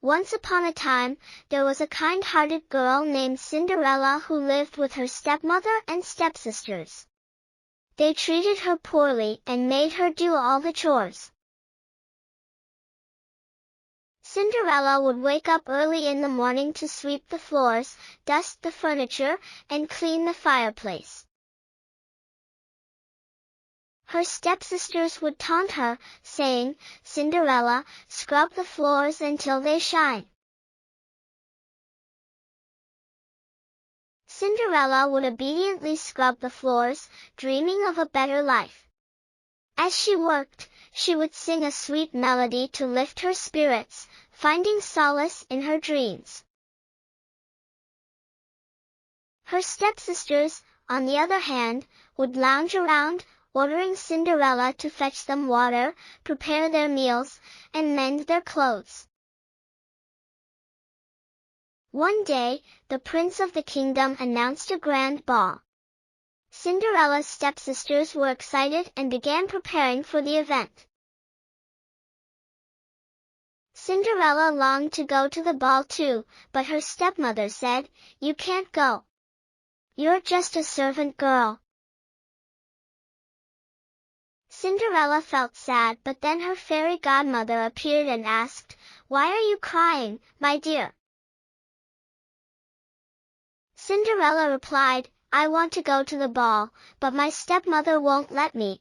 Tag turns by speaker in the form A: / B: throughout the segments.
A: Once upon a time, there was a kind-hearted girl named Cinderella who lived with her stepmother and stepsisters. They treated her poorly and made her do all the chores. Cinderella would wake up early in the morning to sweep the floors, dust the furniture, and clean the fireplace. Her stepsisters would taunt her, saying, "Cinderella, scrub the floors until they shine." Cinderella would obediently scrub the floors, dreaming of a better life. As she worked, she would sing a sweet melody to lift her spirits, finding solace in her dreams. Her stepsisters, on the other hand, would lounge around, ordering Cinderella to fetch them water, prepare their meals, and mend their clothes. One day, the prince of the kingdom announced a grand ball. Cinderella's stepsisters were excited and began preparing for the event. Cinderella longed to go to the ball too, but her stepmother said, "You can't go. You're just a servant girl." Cinderella felt sad, but then her fairy godmother appeared and asked, "Why are you crying, my dear?" Cinderella replied, "I want to go to the ball, but my stepmother won't let me."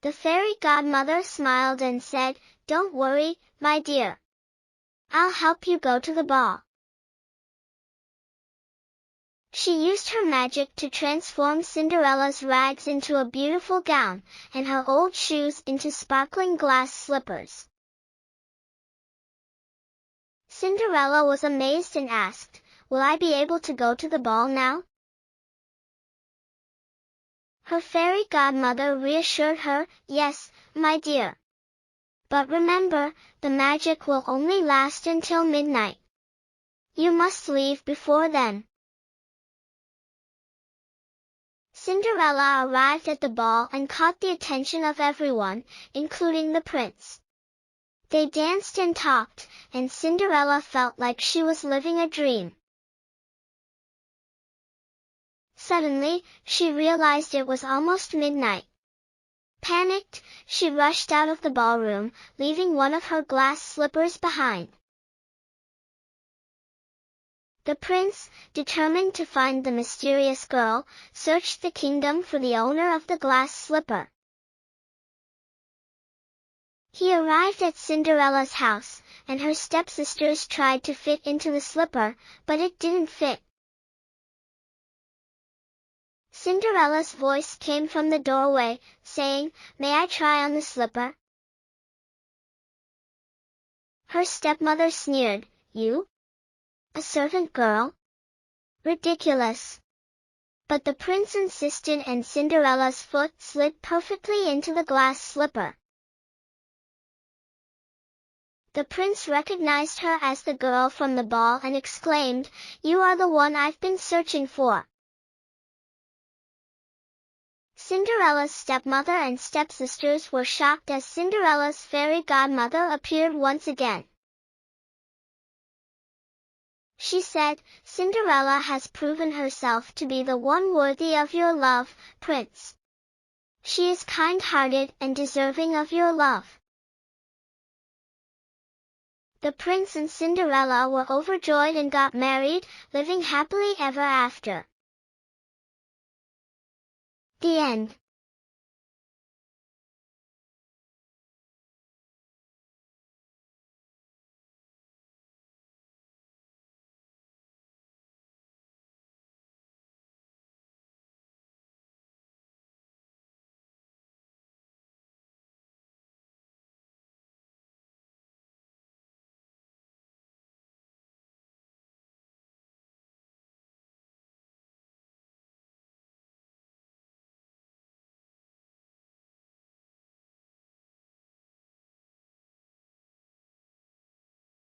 A: The fairy godmother smiled and said, "Don't worry, my dear. I'll help you go to the ball." She used her magic to transform Cinderella's rags into a beautiful gown, and her old shoes into sparkling glass slippers. Cinderella was amazed and asked, "Will I be able to go to the ball now?" Her fairy godmother reassured her, "Yes, my dear. But remember, the magic will only last until midnight. You must leave before then." Cinderella arrived at the ball and caught the attention of everyone, including the prince. They danced and talked, and Cinderella felt like she was living a dream. Suddenly, she realized it was almost midnight. Panicked, she rushed out of the ballroom, leaving one of her glass slippers behind. The prince, determined to find the mysterious girl, searched the kingdom for the owner of the glass slipper. He arrived at Cinderella's house, and her stepsisters tried to fit into the slipper, but it didn't fit. Cinderella's voice came from the doorway, saying, "May I try on the slipper?" Her stepmother sneered, "You? A servant girl? Ridiculous." But the prince insisted, and Cinderella's foot slid perfectly into the glass slipper. The prince recognized her as the girl from the ball and exclaimed, "You are the one I've been searching for." Cinderella's stepmother and stepsisters were shocked as Cinderella's fairy godmother appeared once again. She said, "Cinderella has proven herself to be the one worthy of your love, Prince. She is kind-hearted and deserving of your love." The prince and Cinderella were overjoyed and got married, living happily ever after. The end.